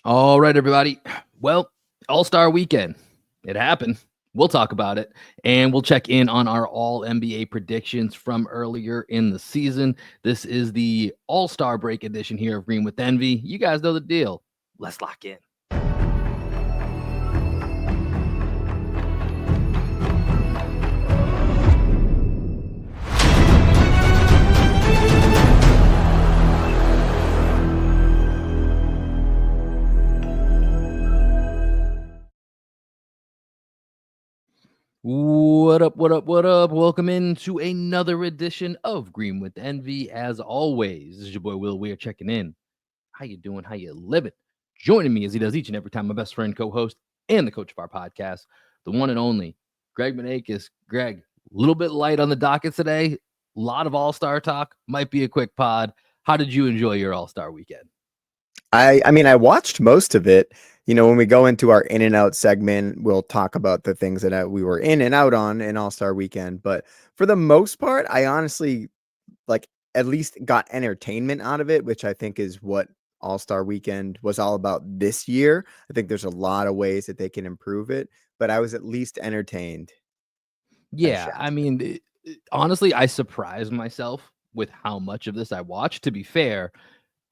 All right, everybody. Well, All-Star Weekend. It happened. We'll talk about it, and we'll check in on our all NBA predictions from earlier in the season. This is the All-Star Break edition here of Green with Envy. You guys know the deal. Let's lock in. What up, what up, what up? Welcome into another edition of Green with Envy. As always, this is your boy Will Weir checking in. How you doing? How you living? Joining me as he does each and every time, my best friend, co-host, and the coach of our podcast, the one and only Greg Manakis. Greg, a little bit light on the docket today. A lot of All-Star talk. Might be a quick pod. How did you enjoy your All-Star weekend? I mean, I watched most of it. When we go into our in and out segment, we'll talk about the things that we were in and out on in All-Star Weekend. But for the most part, I honestly at least got entertainment out of it, which I think is what All-Star Weekend was all about this year. I think there's a lot of ways that they can improve it, but I was at least entertained. Yeah, I mean, honestly, I surprised myself with how much of this I watched. To be fair,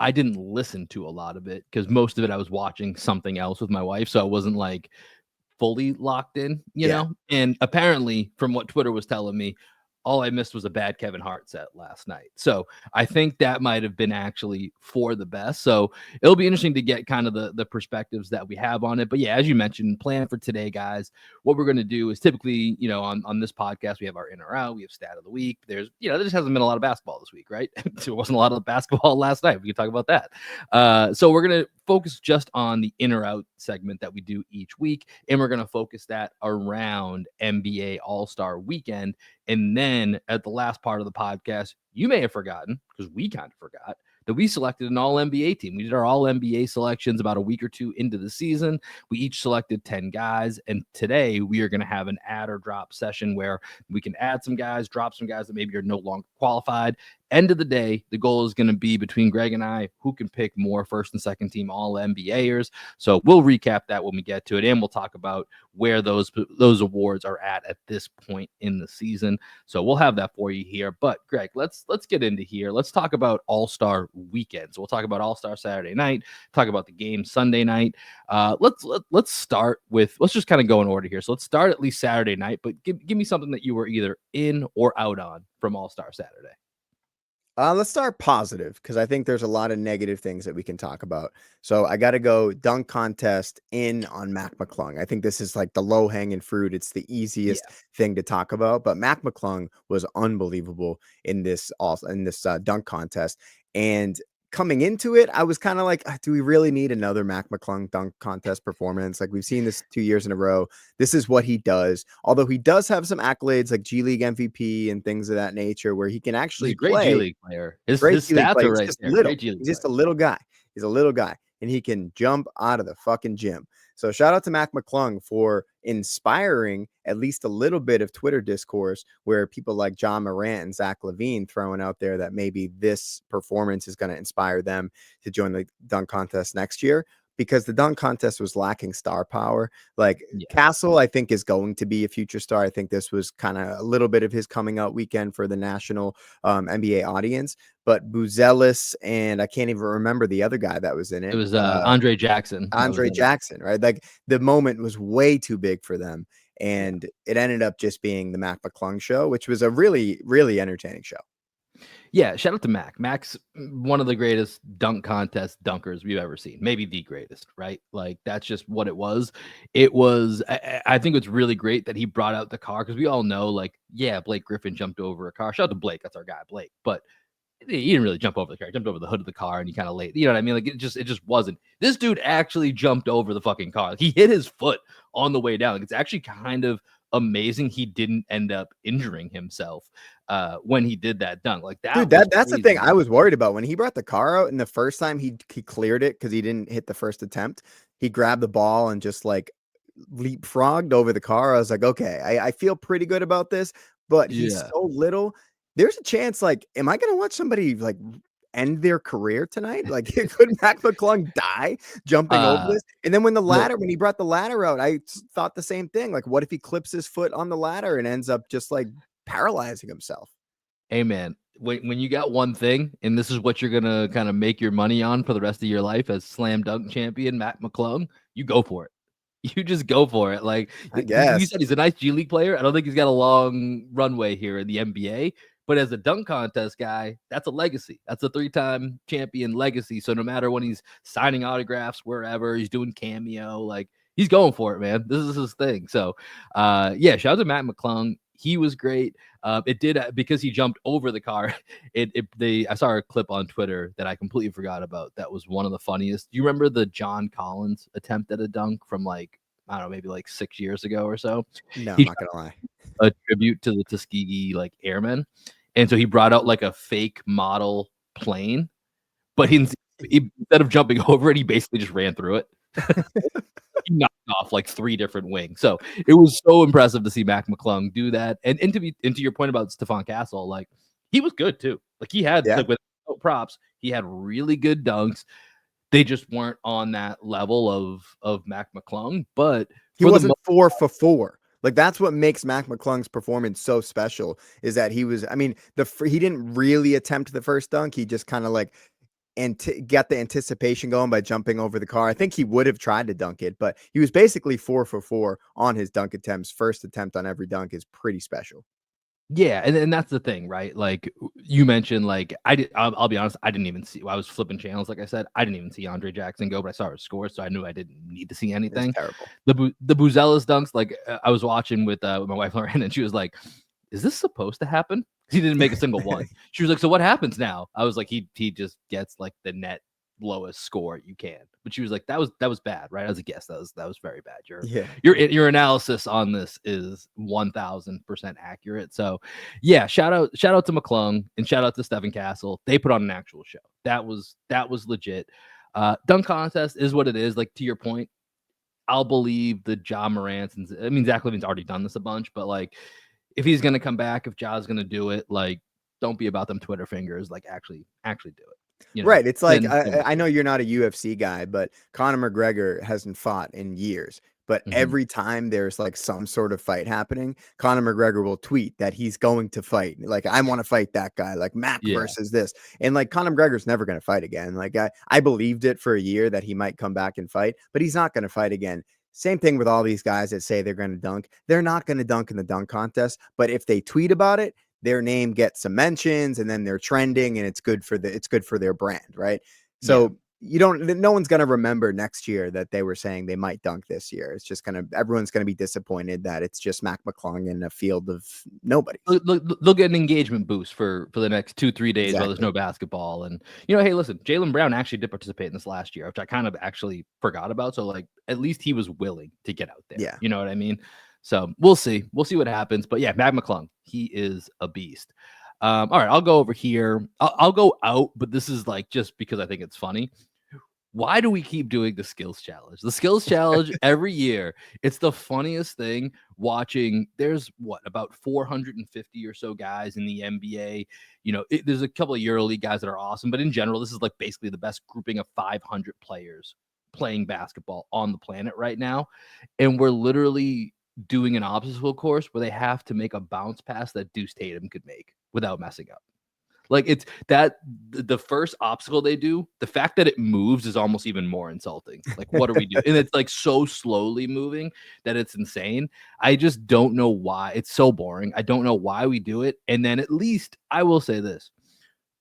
I didn't listen to a lot of it because most of it I was watching something else with my wife, so I wasn't like fully locked in, Yeah. And apparently, from what Twitter was telling me, all I missed was a bad Kevin Hart set last night. So I think that might have been actually for the best. So it'll be interesting to get kind of the perspectives that we have on it. But yeah, as you mentioned, plan for today, guys. What we're going to do is typically, on this podcast, we have our in or out, we have stat of the week. There just hasn't been a lot of basketball this week, right? There wasn't a lot of basketball last night. We can talk about that. So we're going to focus just on the in or out segment that we do each week. And we're going to focus that around NBA All-Star Weekend. And then at the last part of the podcast, you may have forgotten, because we kind of forgot, that we selected an all NBA team. We did our all NBA selections about a week or two into the season. We each selected 10 guys. And today we are going to have an add or drop session where we can add some guys, drop some guys that maybe are no longer qualified. End of the day, the goal is going to be between Greg and I, who can pick more first and second team all NBAers. So we'll recap that when we get to it, and we'll talk about where those awards are at this point in the season. So we'll have that for you here. But Greg, let's get into here. Let's talk about All-Star Weekend. So we'll talk about All-Star Saturday night, talk about the game Sunday night. Let's start with, let's just kind of go in order here. So let's start at least Saturday night, but give me something that you were either in or out on from All-Star Saturday. Let's start positive because I think there's a lot of negative things that we can talk about. So I got to go dunk contest in on Mac McClung. I think this is like the low hanging fruit. It's the easiest thing to talk about. But Mac McClung was unbelievable in this dunk contest. And coming into it, I was kind of like, do we really need another Mac McClung dunk contest performance? Like we've seen this 2 years in a row. This is what he does. Although he does have some accolades like G League MVP and things of that nature where he can actually He's a great G League player. His stats are right there. Little. He's just a little guy. He's a little guy and he can jump out of the fucking gym. So shout out to Mac McClung for inspiring at least a little bit of Twitter discourse where people like John Morant and Zach Levine throwing out there that maybe this performance is going to inspire them to join the dunk contest next year. Because the dunk contest was lacking star power. Castle, I think, is going to be a future star. I think this was kind of a little bit of his coming out weekend for the national NBA audience. But Buzelis and I can't even remember the other guy that was in it. It was Andre Jackson. Andre Jackson, right? Like the moment was way too big for them. And it ended up just being the Mac McClung show, which was a really, really entertaining show. Yeah, shout out to Mac. Mac's one of the greatest dunk contest dunkers we've ever seen. Maybe the greatest, right? Like, that's just what it was. I think it's really great that he brought out the car because we all know, like, yeah, Blake Griffin jumped over a car. Shout out to Blake. That's our guy, Blake. But he didn't really jump over the car. He jumped over the hood of the car and he kind of laid, you know what I mean? Like, it just wasn't. This dude actually jumped over the fucking car. Like, he hit his foot on the way down. Like, it's actually kind of amazing he didn't end up injuring himself when he did that dunk. Like that, dude, that's the thing I was worried about when he brought the car out. And the first time he cleared it because he didn't hit the first attempt, he grabbed the ball and just like leapfrogged over the car. I was like, okay, I feel pretty good about this, but he's so little. There's a chance, like, am I gonna watch somebody like end their career tonight? Like, could Mac McClung die jumping over this? And then when he brought the ladder out, I thought the same thing. Like, what if he clips his foot on the ladder and ends up just like paralyzing himself? Hey man, when you got one thing and this is what you're gonna kind of make your money on for the rest of your life as slam dunk champion Matt McClung, you go for it. You just go for it. Like I you guess. said, he's a nice G League player. I don't think he's got a long runway here in the NBA, but as a dunk contest guy, that's a legacy. That's a 3-time champion legacy. So no matter when he's signing autographs wherever, he's doing cameo, like he's going for it, man. This is his thing. So yeah, shout out to Matt McClung. He was great. It did because he jumped over the car. I saw a clip on Twitter that I completely forgot about. That was one of the funniest. Do you remember the John Collins attempt at a dunk from like, I don't know, maybe like 6 years ago or so? No, I'm He not gonna lie. a tribute to the Tuskegee like airmen, and so he brought out like a fake model plane, but instead of jumping over it, he basically just ran through it. He knocked off like 3 different wings. So it was so impressive to see Mac McClung do that. And to your point about Stephon Castle, like he was good too. Like he had like with props, he had really good dunks. They just weren't on that level of Mac McClung, but he wasn't 4 for 4. Like that's what makes Mac McClung's performance so special is that he was. I mean, he didn't really attempt the first dunk. He just kind of like and get the anticipation going by jumping over the car. I think he would have tried to dunk it, but he was basically 4 for 4 on his dunk attempts. First attempt on every dunk is pretty special. Yeah, and that's the thing, right? Like you mentioned, like I'll be honest, I didn't even see. I was flipping channels, like I said, I didn't even see Andre Jackson go, but I saw his score, so I knew I didn't need to see anything. Terrible. The Buzelis dunks, like I was watching with my wife Lauren, and she was like, "Is this supposed to happen?" He didn't make a single one. She was like, "So what happens now?" I was like, "He just gets like the net lowest score you can." But she was like, "That was bad, right?" I was a guess that was very bad. Your analysis on this is 1000% accurate. So yeah, shout out to McClung and shout out to Stephon Castle. They put on an actual show. That was legit. Dunk contest is what it is. Like to your point, I'll believe the Ja Morant's, and I mean Zach LaVine's already done this a bunch, but like if he's gonna come back, if Ja's gonna do it, like don't be about them Twitter fingers. Like actually do it. You know? Right. It's like Then I know you're not a UFC guy, but Conor McGregor hasn't fought in years. But every time there's like some sort of fight happening, Conor McGregor will tweet that he's going to fight. Like, I want to fight that guy, like Mac versus this. And like Conor McGregor's never going to fight again. Like I believed it for a year that he might come back and fight, but he's not going to fight again. Same thing with all these guys that say they're going to dunk. They're not going to dunk in the dunk contest, but if they tweet about it, their name gets some mentions and then they're trending and it's good for their brand, right? So no one's going to remember next year that they were saying they might dunk this year. It's just everyone's going to be disappointed that it's just Mac McClung in a field of nobody. They'll get an engagement boost for the next 2-3 days while there's no basketball. And hey, listen, Jaylen Brown actually did participate in this last year, which I kind of actually forgot about. So like at least he was willing to get out there. Yeah. You know what I mean? So we'll see what happens. But yeah, Mac McClung, he is a beast. All right, I'll go over here. I'll go out, but this is like just because I think it's funny. Why do we keep doing the skills challenge? The skills challenge every year. It's the funniest thing watching. There's about 450 or so guys in the NBA. There's a couple of EuroLeague guys that are awesome, but in general, this is like basically the best grouping of 500 players playing basketball on the planet right now. And we're literally doing an obstacle course where they have to make a bounce pass that Deuce Tatum could make without messing up. Like it's that the first obstacle they do, the fact that it moves is almost even more insulting. Like, what are we doing? And it's like so slowly moving that it's insane. I just don't know why. It's so boring. I don't know why we do it. And then at least I will say this.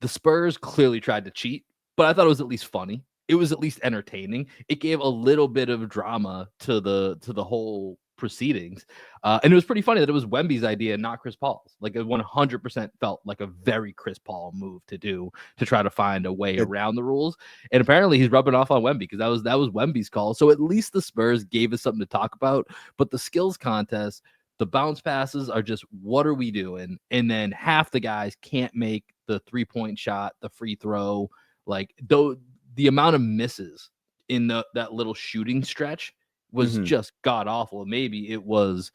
The Spurs clearly tried to cheat, but I thought it was at least funny. It was at least entertaining. It gave a little bit of drama to the whole proceedings. And it was pretty funny that it was Wemby's idea, not Chris Paul's. Like it 100% felt like a very Chris Paul move to try to find a way around the rules. And apparently he's rubbing off on Wemby because that was Wemby's call. So at least the Spurs gave us something to talk about. But the skills contest, the bounce passes are just, what are we doing? And then half the guys can't make the 3-point shot, the free throw. Like the amount of misses in that little shooting stretch was just god awful. Maybe it was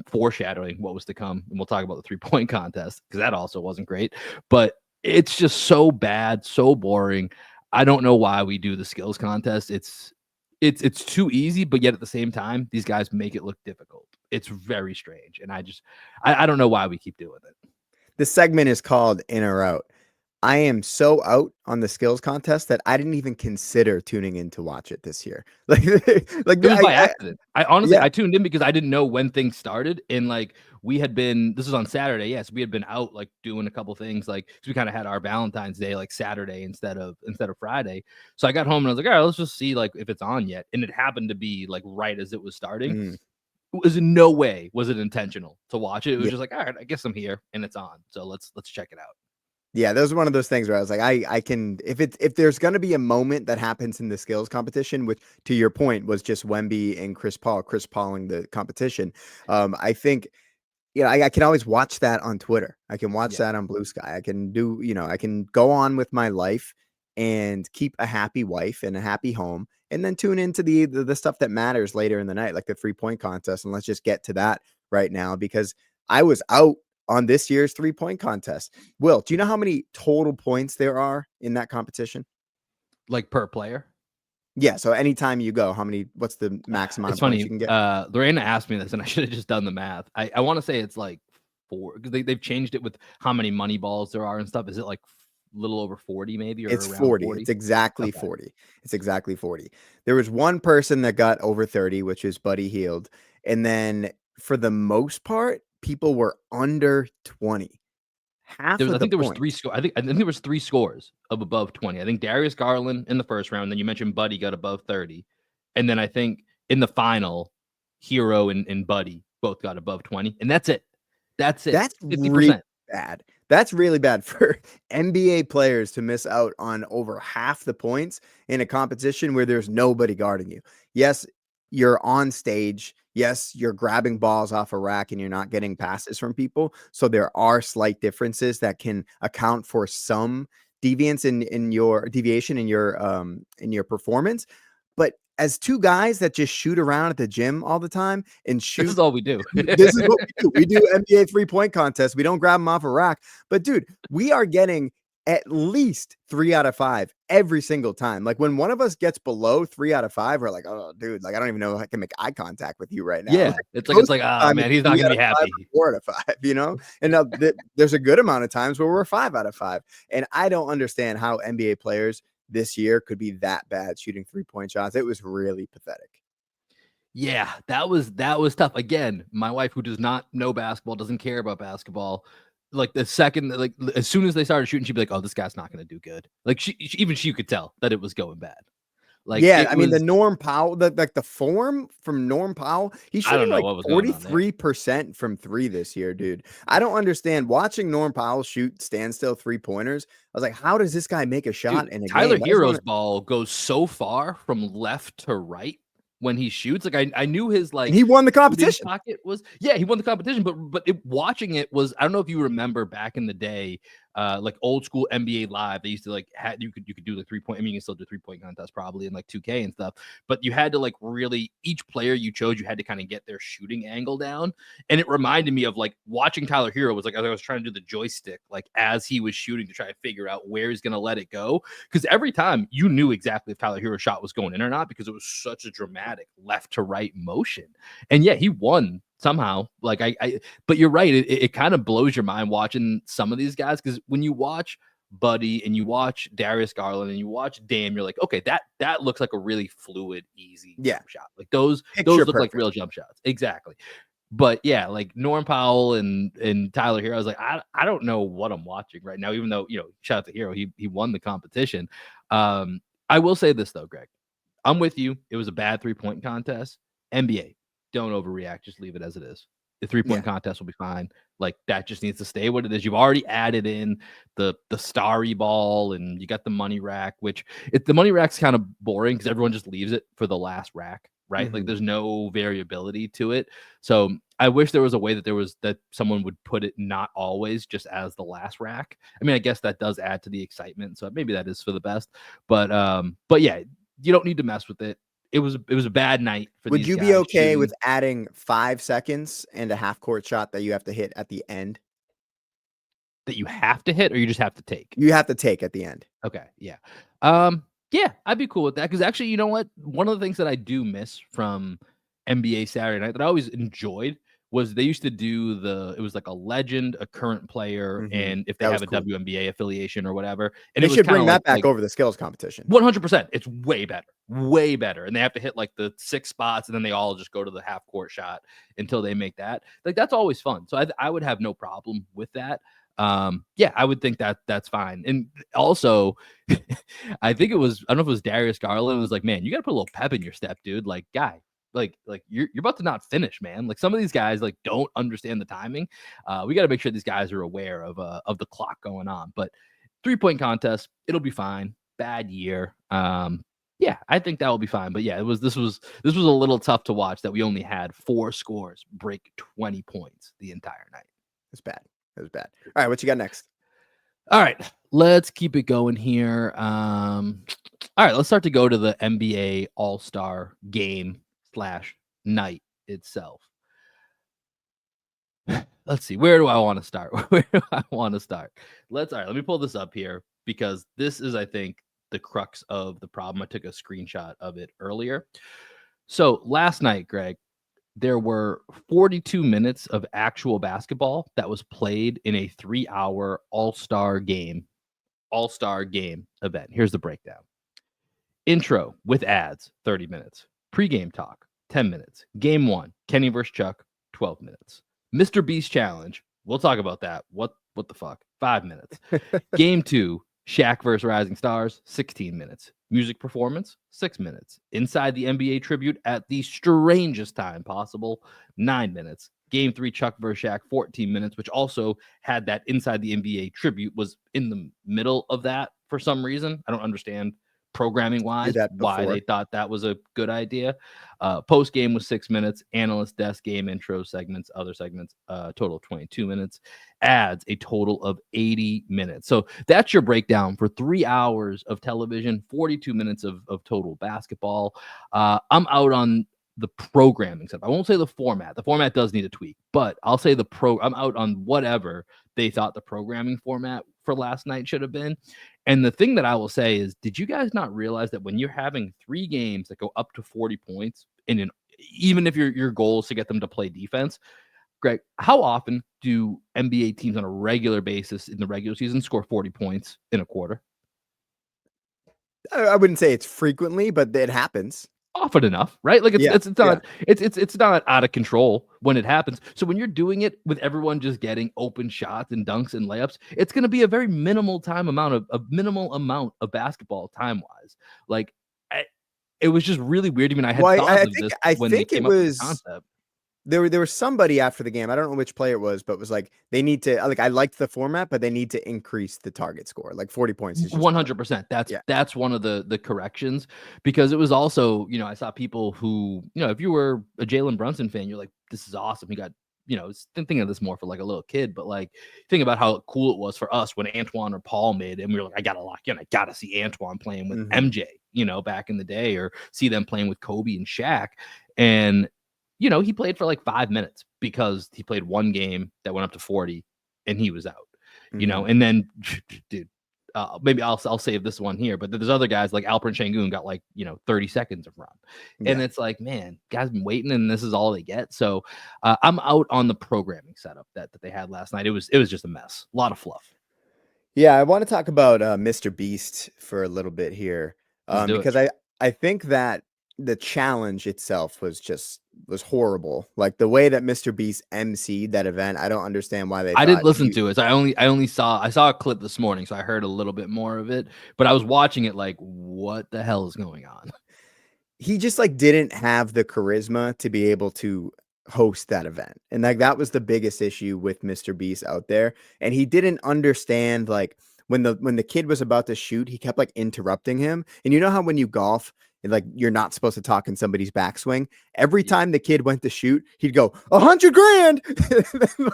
foreshadowing what was to come. And we'll talk about the 3-point contest because that also wasn't great. But It's just so bad, so boring. I don't know why we do the skills contest. It's too easy, but yet at the same time, these guys make it look difficult. It's very strange, and I don't know why we keep doing it. The segment is called In or Out. I am so out on the skills contest that I didn't even consider tuning in to watch it this year. Like It was by I accident. I honestly yeah. I tuned in because I didn't know when things started, and like we had been. This was on Saturday. Yes, we had been out like doing a couple things, like 'cause we kind of had our Valentine's Day like Saturday instead of Friday. So I got home and I was like, all right, let's just see like if it's on yet, and it happened to be like right as it was starting. Mhm. It was in no way was it intentional to watch it. It was Yeah. just like, all right, I guess I'm here and it's on, so let's check it out. Yeah, that was one of those things where I was like, I can if there's gonna be a moment that happens in the skills competition, which to your point was just Wemby and Chris Pauling the competition. I think I can always watch that on Twitter. I can watch Yeah. that on Blue Sky. I can I can go on with my life and keep a happy wife and a happy home, and then tune into the stuff that matters later in the night, like the 3-point contest. And let's just get to that right now because I was out on this year's 3-point contest. Will, do you know how many total points there are in that competition? Like per player. Yeah. So anytime you go, what's the max amount It's of points you funny. can get? Lorena asked me this, and I should have just done the math. I want to say it's like four because they've changed it with how many money balls there are and stuff. Is it like little over 40 maybe or It's around 40. It's 40? exactly Okay. 40. It's exactly 40. There was one person that got over 30, which is Buddy Heald. And then for the most part, people were under 20. There Half was, of I the think there was three points. score. I think there was three scores of above 20. I think Darius Garland in the first round. Then you mentioned Buddy got above 30, and then I think in the final, Hero and Buddy both got above 20, and that's it. That's it. That's really 50%. bad. That's really bad for NBA players to miss out on over half the points in a competition where there's nobody guarding you. Yes, you're on stage. Yes, you're grabbing balls off a rack and you're not getting passes from people. So there are slight differences that can account for some deviation in your performance. But as two guys that just shoot around at the gym all the time and This shoot is all we do. this is what we do. We do NBA 3-point contests. We don't grab them off a rack. But dude, we are getting at least 3 out of 5 every single time. Like when one of us gets below 3 out of 5, we're like, "Oh, dude, like I don't even know if I can make eye contact with you right now." Yeah, Like, it's like most of the oh time it's man, he's not 3 gonna out be of 5 happy. or 4 out of 5, you know? And now there's a good amount of times where we're 5 out of 5. And I don't understand how NBA players this year could be that bad shooting 3-point shots. It was really pathetic. Yeah, that was tough. Again, my wife who does not know basketball, doesn't care about basketball. Like the second, like as soon as they started shooting, she'd be like, "Oh, this guy's not going to do good." Like even she could tell that it was going bad. Like Yeah, it I mean, the was. Norm Powell, the form from Norm Powell, he's I don't shooting know like what was going on there. 43% from 3 this year, dude. I don't understand watching Norm Powell shoot standstill 3-pointers. I was like, how does this guy make a shot Dude, in a Tyler game? That was one Hero's of, ball goes so far from left to right when he shoots. Like I knew his and like he won the shooting competition. pocket was yeah, he won the competition, but watching it was I don't know if you remember back in the day, like old school NBA Live. They used to like you could do the 3-point. I mean, you can still do 3-point contest probably in like 2K and stuff, but you had to like really each player you chose, you had to kind of get their shooting angle down. And it reminded me of like watching Tyler Hero was like I was trying to do the joystick like as he was shooting to try to figure out where he's gonna let it go. Because every time you knew exactly if Tyler Hero's shot was going in or not, because it was such a dramatic left to right motion. And yeah, he won somehow. Like but you're right. It kind of blows your mind watching some of these guys because when you watch Buddy and you watch Darius Garland and you watch Dame, you're like, okay, that looks like a really fluid, easy Yeah, jump shot. Like those picture look like perfect. real jump shots. Exactly. But yeah, like Norm Powell and Tyler Hero, I was like, I don't know what I'm watching right now, even though shout out to Hero, he won the competition. I will say this though, Greg. I'm with you. It was a bad 3-point contest. NBA, don't overreact. Just leave it as it is. The 3-point Yeah. contest will be fine. Like that just needs to stay what it is. You've already added in the starry ball and you got the money rack, which the money rack's kind of boring because everyone just leaves it for the last rack, right? Like Mhm. there's no variability to it. So I wish there was a way that someone would put it not always just as the last rack. I mean, I guess that does add to the excitement. So maybe that is for the best. But yeah, you don't need to mess with it. It was a bad night for Would these you be guys okay with shooting. adding 5 seconds and a half court shot that you have to hit at the end? that you have to hit or you just have to take? You have to take at the end. Okay, yeah. Yeah, I'd be cool with that because actually, you know what? One of the things that I do miss from NBA Saturday Night that I always enjoyed was they used to do it was like a legend, a current player, and if they That have was a cool. WNBA affiliation or whatever. And They it was should kind bring of that back like over the skills competition. 100%. It's way better, way better. And they have to hit like the 6 spots, and then they all just go to the half court shot until they make that. Like that's always fun. So I would have no problem with that. Yeah, I would think that that's fine. And also, I think I don't know if it was Darius Garland was like, man, you got to put a little pep in your step, dude. Like, guy, like you're about to not finish, man. Like some of these guys like don't understand the timing. We got to make sure these guys are aware of the clock going on. But 3-point contest, it'll be fine. Bad year. Yeah, I think that will be fine. But yeah, this was a little tough to watch that we only had 4 scores break 20 points the entire night. It's bad. It was bad. All right, what you got next? All right, let's keep it going here. All right, let's start to go to the NBA All-Star game / night itself. Let's see. Where do I want to start? Where do I want to start? All right, let me pull this up here because this is, I think, the crux of the problem. I took a screenshot of it earlier. So last night, Greg, there were 42 minutes of actual basketball that was played in a 3-hour All-Star game event. Here's the breakdown. Intro with ads, 30 minutes. Pre-game talk, 10 minutes. Game 1, Kenny versus Chuck, 12 minutes. Mr. Beast challenge, we'll talk about that. What the fuck? 5 minutes. Game 2, Shaq versus Rising Stars, 16 minutes. Music performance, 6 minutes. Inside the NBA tribute at the strangest time possible, 9 minutes. Game 3, Chuck versus Shaq, 14 minutes, which also had that inside the NBA tribute was in the middle of that for some reason. I don't understand programming wise why they thought that was a good idea. Post game was 6 minutes. Analyst desk, game intro segments, other segments, total of 22 minutes. Ads, a total of 80 minutes. So that's your breakdown for 3 hours of television, 42 minutes of total basketball. I'm out on the programming stuff. I won't say the format. The format does need a tweak, but I'll say I'm out on whatever they thought the programming format for last night should have been. And the thing that I will say is, did you guys not realize that when you're having 3 games that go up to 40 points, even if your goal is to get them to play defense, Greg, how often do NBA teams on a regular basis in the regular season score 40 points in a quarter? I wouldn't say it's frequently, but it happens. Often enough, right? Like it's not out of control when it happens. So when you're doing it with everyone just getting open shots and dunks and layups, it's going to be a very minimal amount of basketball time wise. Like it was just really weird. I mean, I had thought of this when they came up with the concept. There was somebody after the game. I don't know which player it was, but it was like they need to I liked the format, but they need to increase the target score. Like 40 points is 100%. That's one of the corrections, because it was also, I saw people who, if you were a Jalen Brunson fan, you're like, this is awesome. He got, thinking of this more for like a little kid, but like think about how cool it was for us when Antoine or Paul made it, and we were like, I gotta lock in. I gotta see Antoine playing with MJ, back in the day, or see them playing with Kobe and Shaq. And he played for like 5 minutes because he played one game that went up to 40 and he was out, and then, dude, maybe I'll save this one here, but there's other guys like Alperen Sengun got like, 30 seconds of run. And it's like, man, guys been waiting and this is all they get. So I'm out on the programming setup that they had last night. It was just a mess. A lot of fluff. Yeah, I want to talk about Mr. Beast for a little bit here, because I think that the challenge itself was horrible. Like the way that Mr. Beast emceed that event, I don't understand why I didn't listen to it. So I saw a clip this morning, so I heard a little bit more of it, but I was watching it like, what the hell is going on? He just like didn't have the charisma to be able to host that event. And like that was the biggest issue with Mr. Beast out there. And he didn't understand, like when the kid was about to shoot, he kept like interrupting him. And you know how when you golf, like you're not supposed to talk in somebody's backswing. Every time the kid went to shoot, he'd go $100 grand.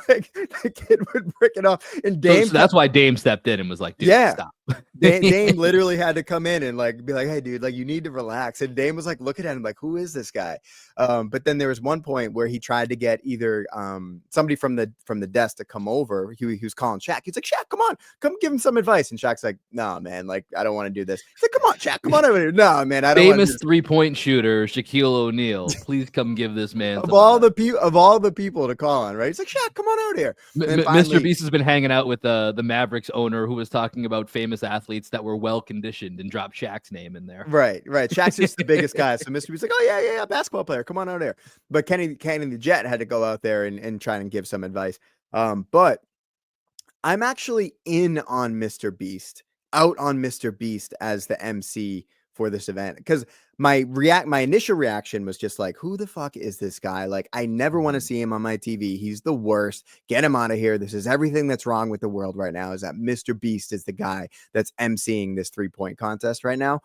Like the kid would break it off. And Dame, so that's why Dame stepped in and was like, dude, stop. Dame literally had to come in and like be like, "Hey, dude, like you need to relax." And Dame was like looking at him like, "Who is this guy?" But then there was one point where he tried to get either somebody from the desk to come over. He was calling Shaq. He's like, "Shaq, come on, come give him some advice." And Shaq's like, "No, man, like I don't want to do this." He's like, "Come on, Shaq, come on over here." "No, man, I don't want to do Famous this." 3-point shooter Shaquille O'Neal, please come give this man Of some all advice. the people to call on, right? He's like, "Shaq, come on out here." And then Mr. finally, Beast has been hanging out with the Mavericks owner who was talking about famous athletes that were well conditioned and dropped Shaq's name in there. right. Shaq's just the biggest guy. So Mr. B's like, "Oh yeah, basketball player, come on out there." But Kenny the Jet had to go out there and try and give some advice. But I'm actually out on Mr. Beast as the MC for this event because my initial reaction was just like, who the fuck is this guy? Like, I never want to see him on my TV. He's the worst. Get him out of here. This is everything that's wrong with the world right now. Is that Mr. Beast is the guy that's MCing this 3-point contest right now.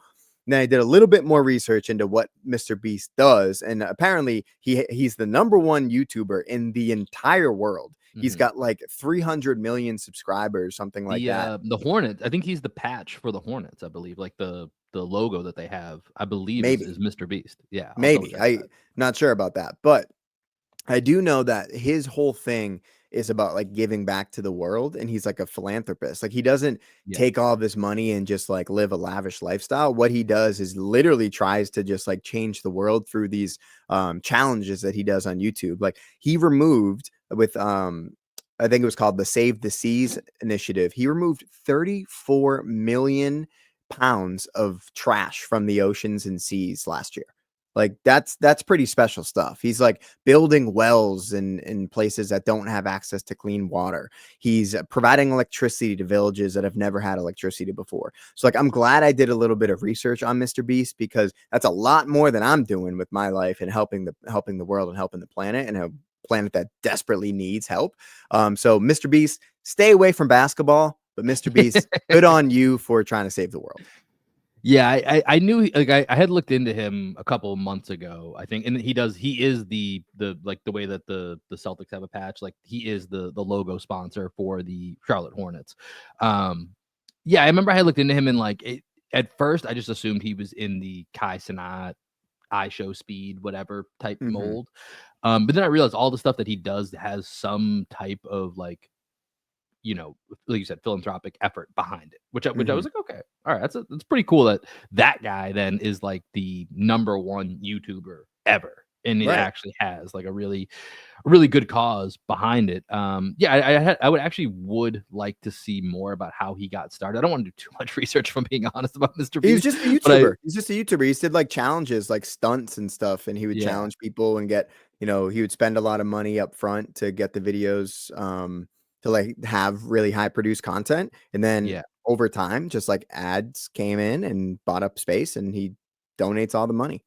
And then I did a little bit more research into what Mr. Beast does, and apparently he's the number one YouTuber in the entire world. He's got like 300 million subscribers, something like that. The Hornets. I think he's the patch for the Hornets. I believe, like the logo that they have. I believe Maybe, is Mr. Beast. Yeah, I'll double maybe. check I that. not sure about that, but I do know that his whole thing is about like giving back to the world, and he's like a philanthropist. Like he doesn't Yeah, take all of his money and just like live a lavish lifestyle. What he does is literally tries to just like change the world through these challenges that he does on YouTube. Like he removed with I think it was called the Save the Seas initiative. He removed 34 million pounds of trash from the oceans and seas last year. Like that's pretty special stuff. He's like building wells in places that don't have access to clean water. He's providing electricity to villages that have never had electricity before. So like I'm glad I did a little bit of research on Mr. Beast because that's a lot more than I'm doing with my life and helping the world and helping the planet and a planet that desperately needs help. So Mr. Beast, stay away from basketball, but Mr. Beast, good on you for trying to save the world. yeah. I knew like I had looked into him a couple of months ago. I think, and he is the like the way that the Celtics have a patch. Like he is the logo sponsor for the Charlotte Hornets. Yeah, I remember I had looked into him and like at first I just assumed he was in the Kai Cenat I show speed, whatever type Mm-hmm. mold. But then I realized all the stuff that he does has some type of like, like you said, philanthropic effort behind it, which I Mm-hmm. was like, okay, all right, that's pretty cool that guy then is like the number one YouTuber ever, and it Right. actually has like a really good cause behind it. Yeah, I would actually like to see more about how he got started. I don't want to do too much research, if I'm being honest, about Mr. He was Beast, just a but YouTuber. He's just a YouTuber. He did like challenges, like stunts and stuff, and he would yeah, challenge people and get, he would spend a lot of money up front to get the videos to like have really high produced content. And then yeah. over time, just like ads came in and bought up space and he donates all the money.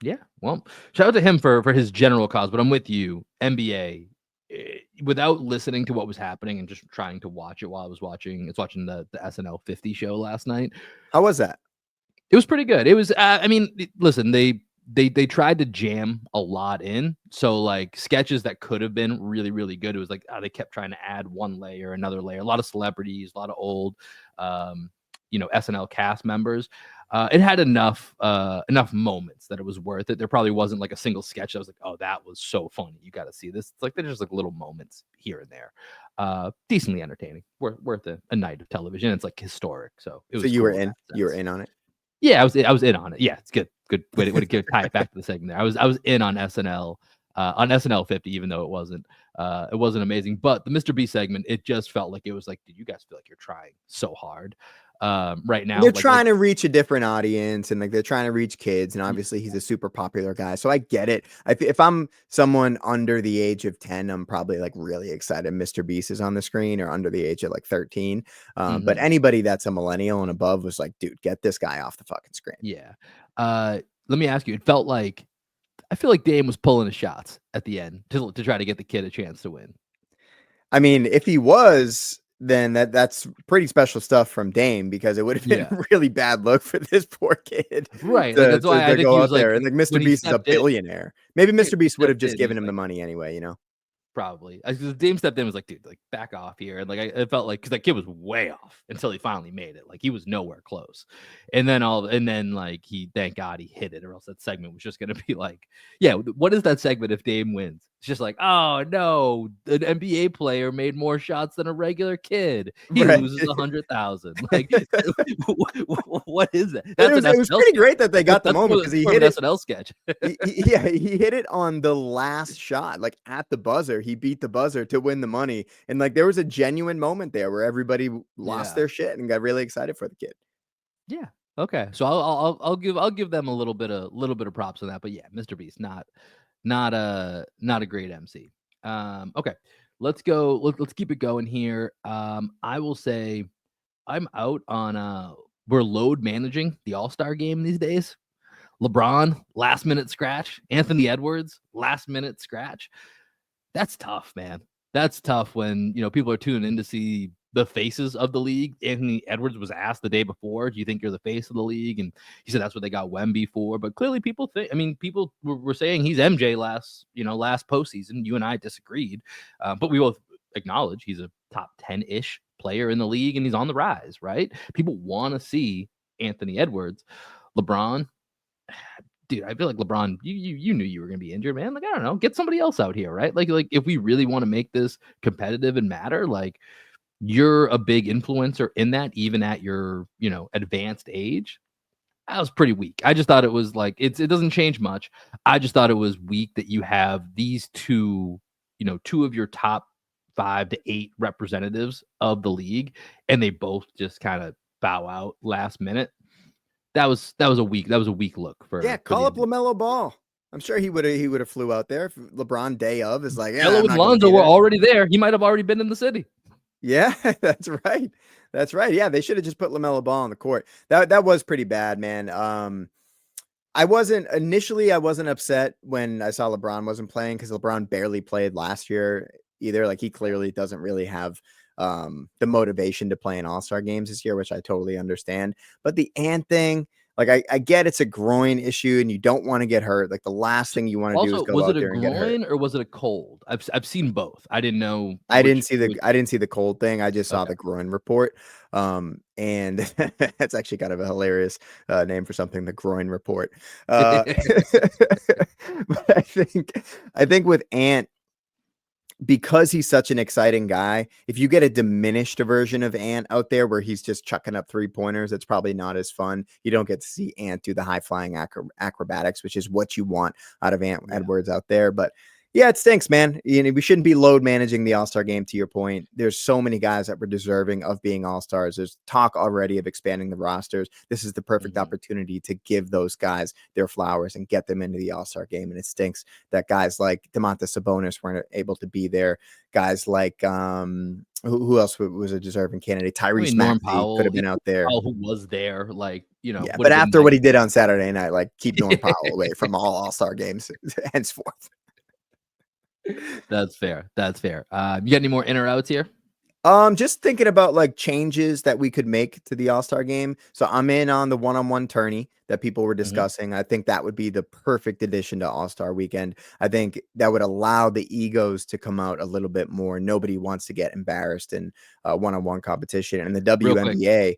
Yeah, well, shout out to him for his general cause, but I'm with you. NBA, without listening to what was happening and just trying to watch it while I was watching the SNL 50 show last night. How was that? It was pretty good. It was, I mean, listen, they tried to jam a lot in, so like sketches that could have been really really good. It was like they kept trying to add one layer, another layer, a lot of celebrities, a lot of old, SNL cast members. It had enough moments that it was worth it. There probably wasn't like a single sketch that was like, oh, that was so funny, you got to see this. It's like there's just like little moments here and there. Decently entertaining, worth a night of television. It's like historic, so it So was you were cool in in. that You were sense. in on it. Yeah, I was in on it. Yeah, it's good. Good way to tie it back to the segment there. I was in on SNL 50, even though it wasn't amazing. But the Mr. B segment, it just felt like it was like, dude, you guys feel like you're trying so hard right now. They're Like trying to reach a different audience and like they're trying to reach kids. And obviously, he's a super popular guy. So I get it. If I'm someone under the age of 10, I'm probably like really excited Mr. Beast is on the screen or under the age of like 13. But mhm, anybody that's a millennial and above was like, dude, get this guy off the fucking screen. yeah. Let me ask you, it felt like I feel like Dame was pulling his shots at the end to try to get the kid a chance to win. I mean, if he was, then that's pretty special stuff from Dame because it would have been Yeah. a really bad look for this poor kid Right. Like to, that's why I think go he was out like there. And like when Mr. he Beast is a stepped in, billionaire. Maybe yeah, Mr. he Beast would have stepped just in, he given was him the like, money anyway, probably. Dame stepped in and was like, dude, like back off here. And like it felt like because that kid was way off until he finally made it. Like he was nowhere close. And then like he thank God he hit it, or else that segment was just gonna be like, yeah, what is that segment if Dame wins? It's just like, oh no, an NBA player made more shots than a regular kid. He Right. loses 100,000. Like what is that? It was pretty great that they got the moment because he hit an it. SNL sketch. He hit it on the last shot, like at the buzzer. He beat the buzzer to win the money, and like there was a genuine moment there where everybody lost their shit and got really excited for the kid. Yeah. Okay. So I'll give them a little bit of props on that. But yeah, Mr. Beast, not a great MC. Okay. Let's go. Let's keep it going here. I will say I'm out on we're load managing the All-Star game these days. LeBron, last minute scratch. Anthony Edwards, last minute scratch. That's tough, man. That's tough when, people are tuning in to see the faces of the league. Anthony Edwards was asked the day before, do you think you're the face of the league? And he said that's what they got Wemby for. But clearly people people were saying he's MJ last postseason. You and I disagreed. But we both acknowledge he's a top 10-ish player in the league and he's on the rise, right? People want to see Anthony Edwards. LeBron, dude, I feel like LeBron, you knew you were going to be injured, man. Like, I don't know, get somebody else out here, right? Like if we really want to make this competitive and matter, like you're a big influencer in that, even at your, advanced age. That was pretty weak. I just thought it was like, it doesn't change much. I just thought it was weak that you have these two of your top 5 to 8 representatives of the league, and they both just kind of bow out last minute. That was a weak look for Call up NBA. LaMelo Ball. I'm sure he would have flew out there. If LeBron day of is like, Melo and Lonzo were already there. He might have already been in the city. Yeah, that's right. That's right. Yeah, they should have just put LaMelo Ball on the court. That was pretty bad, man. I wasn't upset when I saw LeBron wasn't playing because LeBron barely played last year either. Like he clearly doesn't really have the motivation to play in All-Star games this year, which I totally understand. But the Ant thing, like I get it's a groin issue and you don't want to get hurt. Like the last thing you want to do is go out there and get hurt. Was it a groin or was it a cold? I've seen both. I didn't know. I didn't see the cold thing. I just saw the groin report. And that's actually kind of a hilarious name for something, the groin report. But I think with Ant, because he's such an exciting guy, if you get a diminished version of Ant out there where he's just chucking up 3-pointers, it's probably not as fun. You don't get to see Ant do the high flying acrobatics, which is what you want out of Ant Edwards out there. But yeah, it stinks, man. We shouldn't be load managing the All-Star game, to your point. There's so many guys that were deserving of being All-Stars. There's talk already of expanding the rosters. This is the perfect opportunity to give those guys their flowers and get them into the All-Star game. And it stinks that guys like Domantas Sabonis weren't able to be there. Guys like who else was a deserving candidate? Tyrese Maxey could have been out there. Who was there? Like, yeah, but after what he did on Saturday night, like keep Norm Powell away from all-Star games henceforth. That's fair. You got any more in or outs here? Just thinking about like changes that we could make to the All-Star game. So I'm in on the one-on-one tourney that people were discussing. I think that would be the perfect addition to All-Star weekend. I think that would allow the egos to come out a little bit more. Nobody wants to get embarrassed in one-on-one competition. And the WNBA.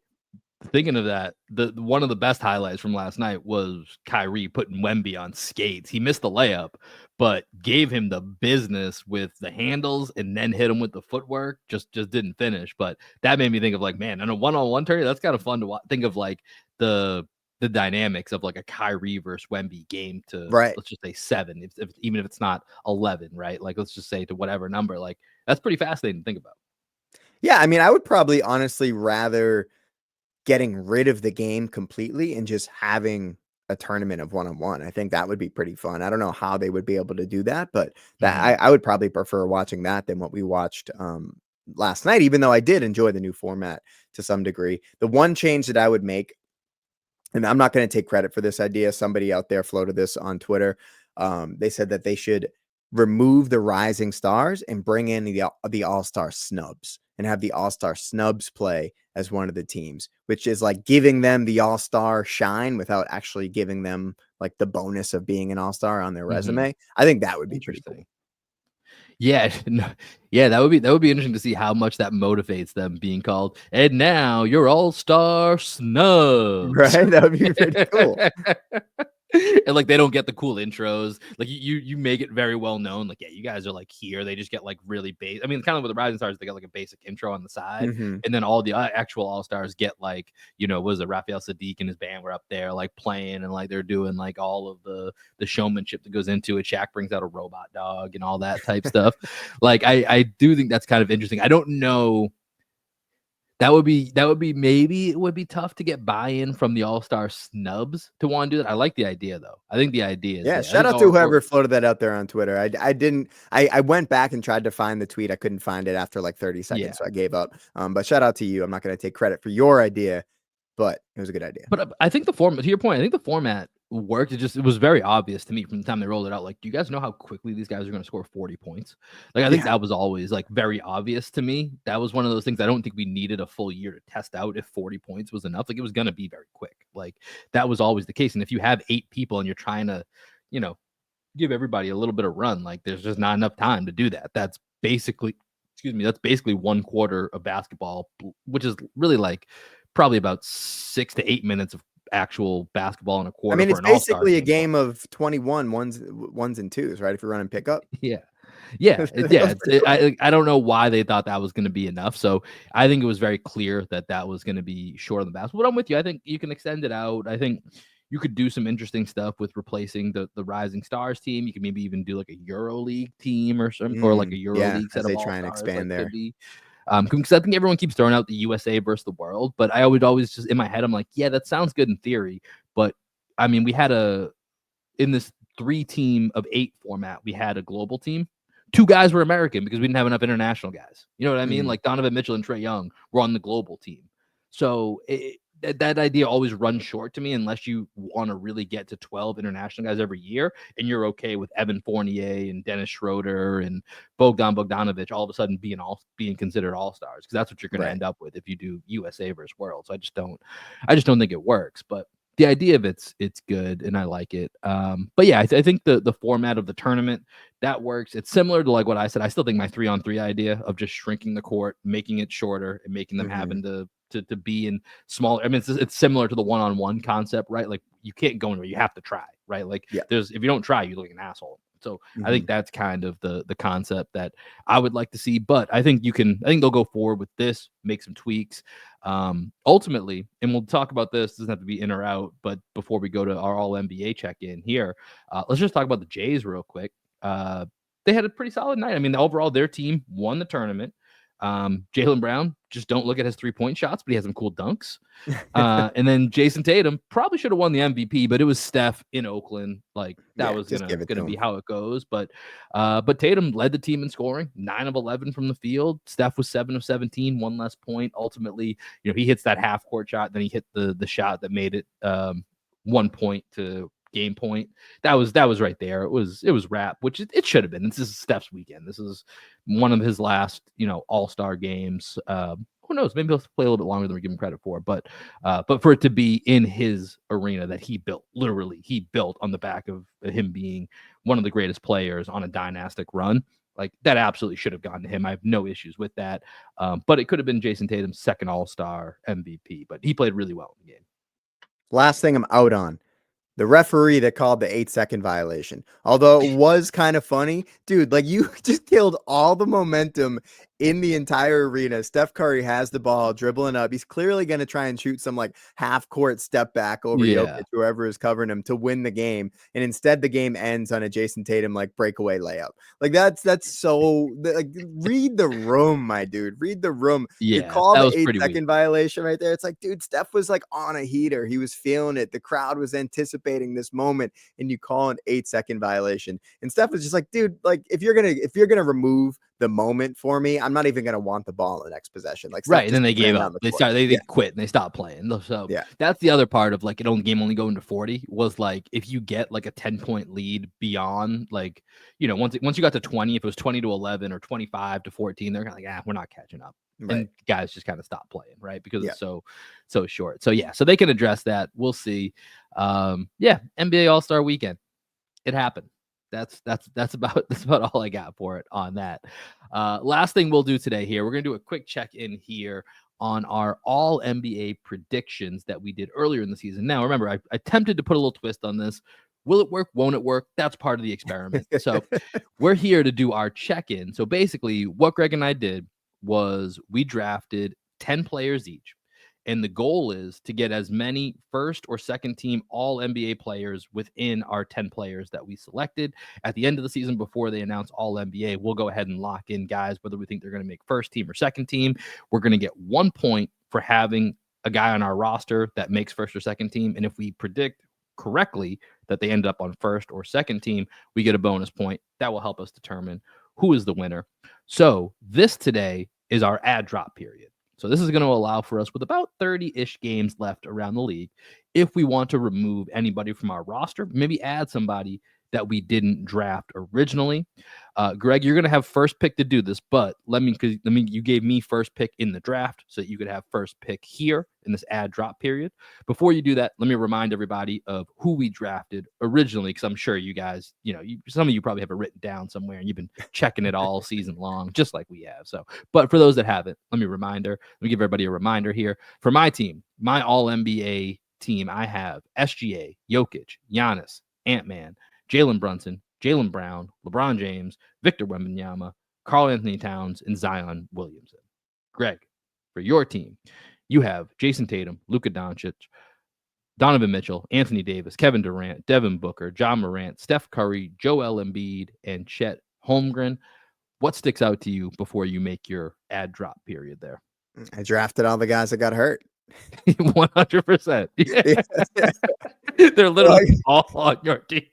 Thinking of that, one of the best highlights from last night was Kyrie putting Wemby on skates. He missed the layup, but gave him the business with the handles and then hit him with the footwork. Just didn't finish. But that made me think of like, man, in a one-on-one tourney, that's kind of fun to think of, like the dynamics of like a Kyrie versus Wemby game to let's just say 7, even if it's not 11, right? Like let's just say to whatever number. Like that's pretty fascinating to think about. Yeah, I mean, I would probably honestly rather getting rid of the game completely and just having a tournament of one-on-one. I think that would be pretty fun. I don't know how they would be able to do that, but that I would probably prefer watching that than what we watched last night, even though I did enjoy the new format to some degree. The one change that I would make, and I'm not going to take credit for this idea, somebody out there floated this on Twitter. They said that they should remove the rising stars and bring in the all-star snubs and have the all-star snubs play as one of the teams, which is like giving them the all-star shine without actually giving them like the bonus of being an all-star on their resume. I think that would be pretty cool. Yeah, yeah, that would be interesting to see how much that motivates them being called. And now your all-star snubs. Right? That would be pretty cool. And like they don't get the cool intros. Like you make it very well known. Like, yeah, you guys are like here. They just get like really base. I mean, kind of with the Rising Stars, they got like a basic intro on the side, Hmm. and then all the actual All Stars get like, was it Raphael Sadiq and his band were up there like playing, and like they're doing like all of the showmanship that goes into it. Shaq brings out a robot dog and all that type stuff. Like I do think that's kind of interesting. I don't know. That would be maybe it would be tough to get buy-in from the all-star snubs to want to do that. I like the idea though. I think the idea is Yeah, there. I shout think out to whoever floated that out there on Twitter. I didn't I went back and tried to find the tweet. I couldn't find it after like 30 yeah. seconds, so I gave up. But shout out to you. I'm not going to take credit for your idea, but it was a good idea. But I think the format, to your point, I think the format worked. It was very obvious to me from the time they rolled it out. Like, do you guys know how quickly these guys are going to score 40 points? Like, I think Yeah. that was always like very obvious to me. That was one of those things I don't think we needed a full year to test out if 40 points was enough. Like, it was going to be very quick. Like, that was always the case. And if you have 8 people and you're trying to, give everybody a little bit of run, like, there's just not enough time to do that. That's basically, that's basically 1/4 of basketball, which is really like probably about 6 to 8 minutes of actual basketball in a I quarter mean, for it's an all-star basically a game. game of 21 ones and twos, right? If you're running pickup. Yeah. Yeah, That's pretty cool. I don't know why they thought that was going to be enough. So I think it was very clear that that was going to be short on the basketball. But I'm with you. I think you can extend it out. I think you could do some interesting stuff with replacing the Rising Stars team. You could maybe even do like a Euro League team or some, or like a Euro Yeah, League as set of they all try and stars. Like expand could there. be. Because I think everyone keeps throwing out the USA versus the world, but I would always just in my head, I'm like, yeah, that sounds good in theory, but I mean, we had in this 3-team of 8 format, we had a global team. 2 guys were American because we didn't have enough international guys. You know what I mean? Mhm. Like Donovan Mitchell and Trae Young were on the global team. So that idea always runs short to me unless you want to really get to 12 international guys every year and you're okay with Evan Fournier and Dennis Schroeder and Bogdanovich all of a sudden being considered all-stars, because that's what you're going to Right. end up with if you do USA versus world. So I just don't think it works. But the idea of it's good and I like it. But yeah, I think the format of the tournament that works. It's similar to like what I said. I still think my 3-on-3 idea of just shrinking the court, making it shorter, and making them Mhm. having to be in smaller. I mean, it's similar to the one-on-one concept, right? Like you can't go anywhere. You have to try, right? Like Yeah. if you don't try, you look like an asshole. So I think Mhm. that's kind of the concept that I would like to see. But I think they'll go forward with this, make some tweaks. Ultimately, and we'll talk about this, doesn't have to be in or out, but before we go to our all NBA check-in here, let's just talk about the Jays real quick. They had a pretty solid night. I mean, overall, their team won the tournament. Jaylen Brown, just don't look at his 3-point shots, but he has some cool dunks. And then Jason Tatum probably should have won the MVP, but it was Steph in Oakland. Like that Yeah, was just give it to gonna be him. how it goes. But Tatum led the team in scoring, 9 of 11 from the field. Steph was 7 of 17, one less point. Ultimately, he hits that half court shot, then he hit the shot that made it 1 point to game point. That was right there. It was wrap, which it should have been. This is Steph's weekend. This is one of his last, all-star games. Who knows? Maybe he'll play a little bit longer than we give him credit for. But for it to be in his arena that he built, literally, he built on the back of him being one of the greatest players on a dynastic run. Like that absolutely should have gone to him. I have no issues with that. But it could have been Jason Tatum's second All-Star MVP. But he played really well in the game. Last thing I'm out on. The referee that called the 8-second violation. Although it was kind of funny, dude, like you just killed all the momentum in the entire arena. Steph Curry has the ball dribbling up. He's clearly going to try and shoot some like half court step back over Yeah. Jokic, whoever is covering him, to win the game. And instead, the game ends on a Jason Tatum like breakaway layup. Like that's so like read the room, my dude. Read the room. You Yeah. call That the was eight pretty weak. second violation right there. It's like, dude, Steph was like on a heater. He was feeling it. The crowd was anticipating this moment, and you call an 8-second violation. And Steph was just like, dude, like if you're gonna remove the moment for me, I'm not even gonna want the ball in the next possession. Like Steph Right, and then just they gave ran up. down the They court. started. They Yeah, quit and they stopped playing. So yeah, that's the other part of like game only going to 40 was like if you get like a 10-point lead beyond like once you got to 20, if it was 20 to 11 or 25 to 14, they're kind of like we're not catching up, right. and guys just kind of stop playing, right, because Yeah. it's so short. So yeah, so they can address that. We'll see. Yeah, NBA All Star Weekend, it happened. that's about all I got for it on that. Last thing we'll do today here, we're gonna do a quick check-in here on our all NBA predictions that we did earlier in the season. Now, remember, I attempted to put a little twist on this. Will it work? Won't it work? That's part of the experiment. So we're here to do our check-in. So basically, what Greg and I did was we drafted 10 players each. And the goal is to get as many first or second team all NBA players within our 10 players that we selected. At the end of the season, before they announce all NBA, we'll go ahead and lock in guys, whether we think they're going to make first team or second team. We're going to get 1 point for having a guy on our roster that makes first or second team. And if we predict correctly that they end up on first or second team, we get a bonus point. That will help us determine who is the winner. So this today is our ad drop period. So this is going to allow for us with about 30-ish games left around the league. If we want to remove anybody from our roster, maybe add somebody that we didn't draft originally. Greg, you're going to have first pick to do this, but you gave me first pick in the draft so that you could have first pick here in this ad drop period. Before you do that, let me remind everybody of who we drafted originally, because I'm sure you guys, some of you probably have it written down somewhere and you've been checking it all season long, just like we have. So, but for those that haven't, let me give everybody a reminder here. For my team, my all NBA team, I have SGA, Jokic, Giannis, Ant-Man, Jalen Brunson, Jaylen Brown, LeBron James, Victor Wembanyama, Karl-Anthony Towns, and Zion Williamson. Greg, for your team, you have Jason Tatum, Luka Doncic, Donovan Mitchell, Anthony Davis, Kevin Durant, Devin Booker, John Morant, Steph Curry, Joel Embiid, and Chet Holmgren. What sticks out to you before you make your ad drop period there? I drafted all the guys that got hurt. 100%. Yeah. They're literally all on your team.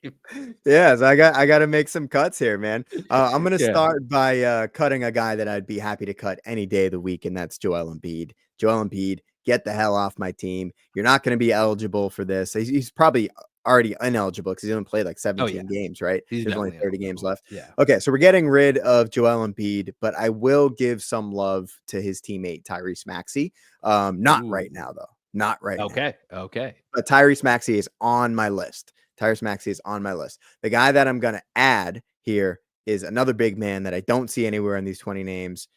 Yeah, so I got to make some cuts here, man. I'm gonna start by cutting a guy that I'd be happy to cut any day of the week, and that's Joel Embiid. Joel Embiid, get the hell off my team. You're not going to be eligible for this. He's probably already ineligible because he's only played like 17 games, right? There's only 30 games left. Yeah. Okay, so we're getting rid of Joel Embiid, but I will give some love to his teammate Tyrese Maxey. Not right now, though. Not right now. Okay. But Tyrese Maxey is on my list. The guy that I'm going to add here is another big man that I don't see anywhere in these 20 names.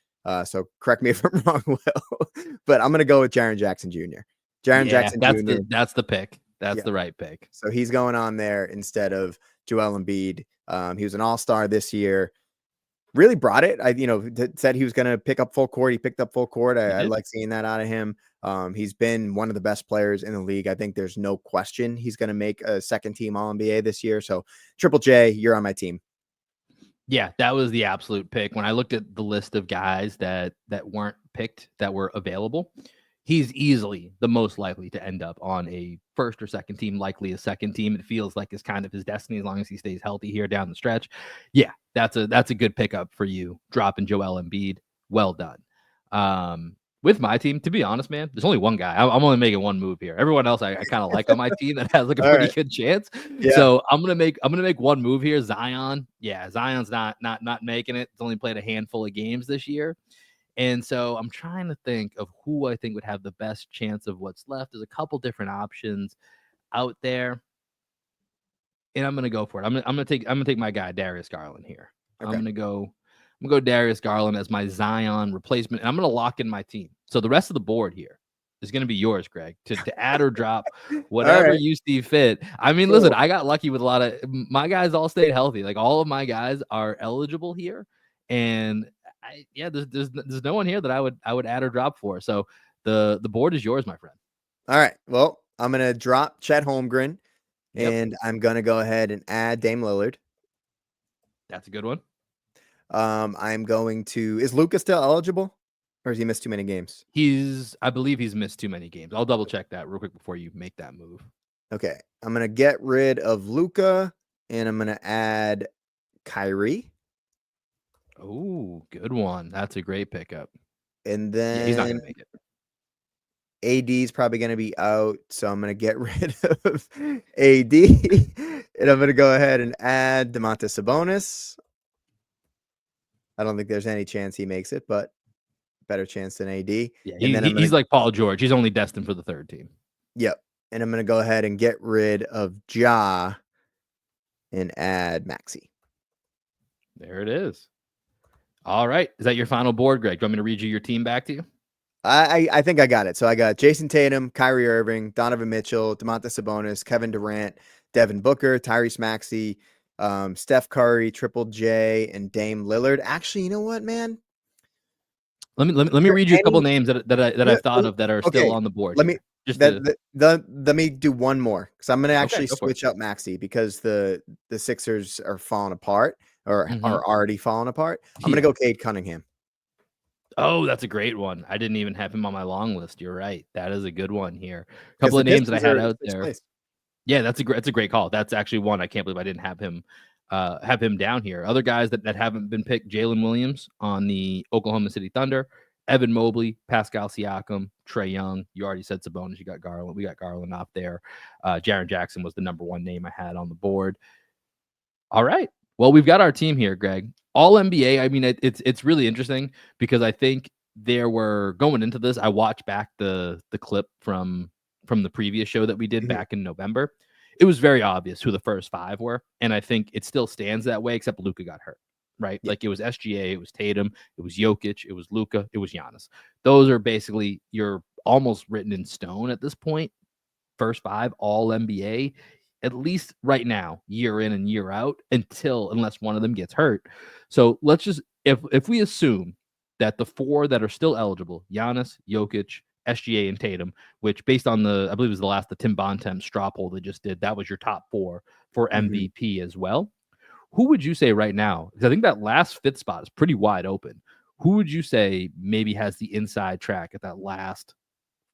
So correct me if I'm wrong, Will. But I'm going to go with Jaren Jackson Jr. Jackson Jr. That's the pick. That's the right pick. So he's going on there instead of Joel Embiid. He was an all-star this year. Really brought it. Said he was going to pick up full court. He picked up full court. I like seeing that out of him. He's been one of the best players in the league. I think there's no question he's going to make a second team All-NBA this year. So Triple J, you're on my team. Yeah, that was the absolute pick. When I looked at the list of guys that weren't picked that were available, he's easily the most likely to end up on a first or second team, likely a second team. It feels like it's kind of his destiny as long as he stays healthy here down the stretch. Yeah, that's a good pickup for you, dropping Joel Embiid. Well done. With my team, to be honest, man, there's only one guy. I'm only making one move here. Everyone else I kind of like on my team that has like a pretty good chance. Yeah. So I'm gonna make one move here. Zion. Yeah, Zion's not making it. He's only played a handful of games this year. And so I'm trying to think of who I think would have the best chance of what's left. There's a couple different options out there. And I'm gonna go for it. I'm gonna take my guy Darius Garland here. Okay. I'm gonna go Darius Garland as my Zion replacement, and I'm gonna lock in my team. So the rest of the board here is gonna be yours, Greg, to add or drop whatever you see fit. I mean, listen, I got lucky with a lot of my guys all stayed healthy. Like all of my guys are eligible here, and there's no one here that I would add or drop for. So the board is yours, my friend. All right. Well, I'm gonna drop Chet Holmgren, and I'm gonna go ahead and add Dame Lillard. That's a good one. I'm going to. Is Luka still eligible, or has he missed too many games? I believe he's missed too many games. I'll double check that real quick before you make that move. Okay, I'm gonna get rid of Luka, and I'm gonna add Kyrie. Oh, good one. That's a great pickup. And then he's not gonna make it. AD is probably gonna be out, so I'm gonna get rid of AD, and I'm gonna go ahead and add Domantas Sabonis. I don't think there's any chance he makes it, but better chance than AD. Yeah, he's like Paul George. He's only destined for the third team. Yep. And I'm going to go ahead and get rid of Ja and add Maxey. There it is. All right. Is that your final board, Greg? Do you want me to read you your team back to you? I think I got it. So I got Jason Tatum, Kyrie Irving, Donovan Mitchell, Domantas Sabonis, Kevin Durant, Devin Booker, Tyrese Maxey, Steph Curry, Triple J, and Dame Lillard. Actually, you know what, man? Let me read you a couple names that I've thought of that are still Okay, on the board let me here. Just to let me do one more because I'm gonna Okay, actually go for it. switch up Maxey because the Sixers are falling apart or Mhm. are already falling apart. I'm gonna Yeah. go Cade Cunningham. Oh, that's a great one. I didn't even have him on my long list. You're right. That is a good one here. A Because couple the of names that I Pistons had are in out sixth there. place. Yeah, that's a great call. That's actually one I can't believe I didn't have him down here. Other guys that haven't been picked: Jalen Williams on the Oklahoma City Thunder, Evan Mobley, Pascal Siakam, Trae Young. You already said Sabonis. You got Garland. We got Garland off there. Jaren Jackson was the number one name I had on the board. All right. Well, we've got our team here, Greg. All NBA. I mean, it's really interesting because I think there were going into this. I watched back the clip from the previous show that we did Mhm. back in November. It was very obvious who the first five were, and I think it still stands that way. Except Luka got hurt, right? Yeah. Like it was SGA, it was Tatum, it was Jokic, it was Luka, it was Giannis. Those are basically you're almost written in stone at this point. First five all NBA, at least right now, year in and year out, unless one of them gets hurt. So let's just if we assume that the four that are still eligible, Giannis, Jokic, SGA, and Tatum, which based on I believe it was the Tim Bontemps straw poll they just did, that was your top four for Mhm. MVP as well. Who would you say right now? Because I think that last fifth spot is pretty wide open. Who would you say maybe has the inside track at that last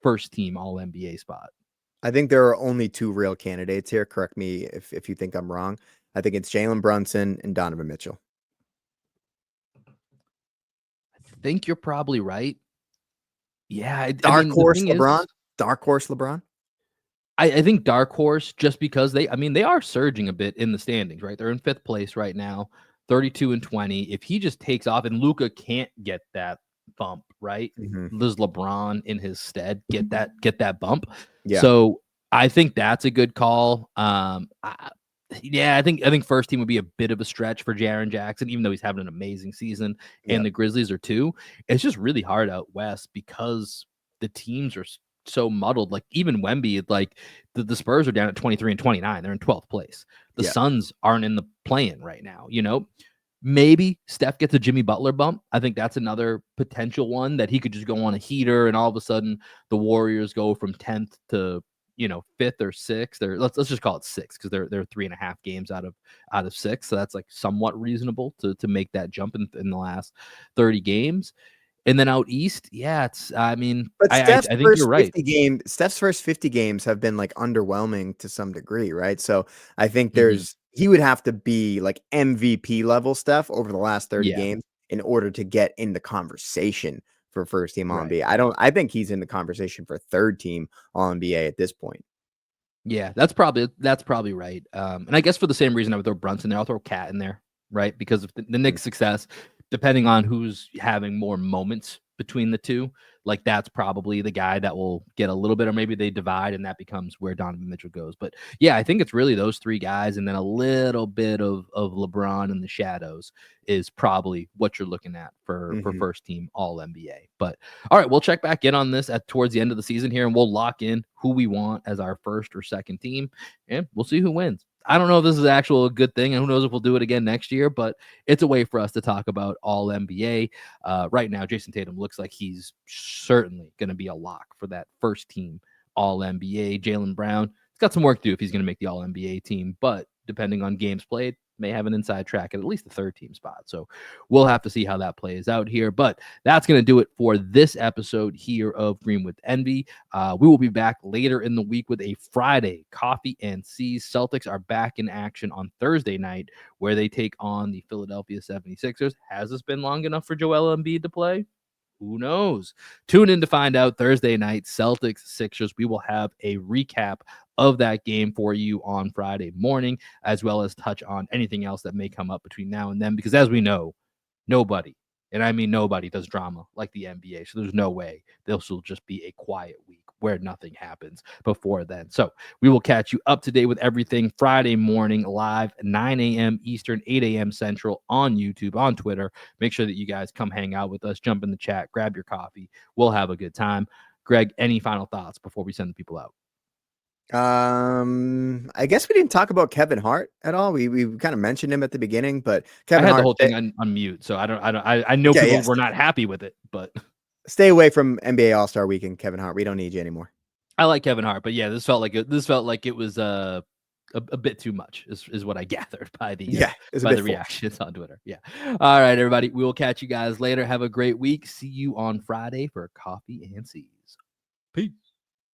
first team All NBA spot? I think there are only two real candidates here. Correct me if you think I'm wrong. I think it's Jalen Brunson and Donovan Mitchell. Think you're probably right. Yeah, I Dark mean, the horse thing is, LeBron. Dark horse LeBron. I think dark horse just because they are surging a bit in the standings, right? They're in fifth place right now, 32-20. If he just takes off and Luka can't get that bump, right? Mhm. Does LeBron in his stead get that bump? Yeah. So I think that's a good call. Yeah, I think first team would be a bit of a stretch for Jaren Jackson, even though he's having an amazing season, Yeah. and the Grizzlies are too. It's just really hard out west because the teams are so muddled. Like even Wemby, like the Spurs are down at 23 and 29. They're in 12th place. The Yeah. Suns aren't in the play-in right now, you know? Maybe Steph gets a Jimmy Butler bump. I think that's another potential one that he could just go on a heater and all of a sudden the Warriors go from 10th to fifth or sixth, or let's just call it six because they're 3.5 games out of six. So that's like somewhat reasonable to make that jump in the last 30 games. And then out east, yeah, it's I mean, But I think you're right. Steph's first 50 games have been like underwhelming to some degree, right? So I think Mhm. he would have to be like MVP level Steph over the last 30 Yeah, games in order to get in the conversation for first team All right. NBA. I think he's in the conversation for third team All NBA at this point. Yeah, that's probably right. And I guess for the same reason I would throw Brunson there, I'll throw Cat in there, right? Because of the Mm. Knicks' success, depending on who's having more moments between the two, like that's probably the guy that will get a little bit, or maybe they divide and that becomes where Donovan Mitchell goes. But yeah, I think it's really those three guys, and then a little bit of LeBron in the shadows is probably what you're looking at for Mhm. first team All NBA. But all right, we'll check back in on this at towards the end of the season here, and we'll lock in who we want as our first or second team, and we'll see who wins. I don't know if this is actual a good thing, and who knows if we'll do it again next year, but it's a way for us to talk about All NBA. Right now, Jason Tatum looks like he's certainly going to be a lock for that first team All NBA. Jaylen Brown, he's got some work to do if he's going to make the All NBA team, but depending on games played, may have an inside track at least the third team spot. So we'll have to see how that plays out here. But that's going to do it for this episode here of Green with Envy. We will be back later in the week with a Friday Coffee and C's. Celtics are back in action on Thursday night where they take on the Philadelphia 76ers. Has this been long enough for Joel Embiid to play? Who knows? Tune in to find out Thursday night, Celtics, Sixers. We will have a recap of that game for you on Friday morning, as well as touch on anything else that may come up between now and then. Because as we know, nobody, and I mean nobody, does drama like the NBA. So there's no way this will just be a quiet week where nothing happens before then. So we will catch you up to date with everything Friday morning live, 9 a.m. Eastern, 8 a.m. Central on YouTube, on Twitter. Make sure that you guys come hang out with us, jump in the chat, grab your coffee. We'll have a good time. Greg, any final thoughts before we send the people out? I guess we didn't talk about Kevin Hart at all. We kind of mentioned him at the beginning, but I Kevin had the Hart, whole thing on mute, so I know people were not happy with it, but stay away from NBA All-Star Weekend, Kevin Hart. We don't need you anymore. I like Kevin Hart, but yeah, this felt like it was a bit too much is what I gathered by the reactions on Twitter. Yeah. All right, everybody. We will catch you guys later. Have a great week. See you on Friday for Coffee and C's. Peace.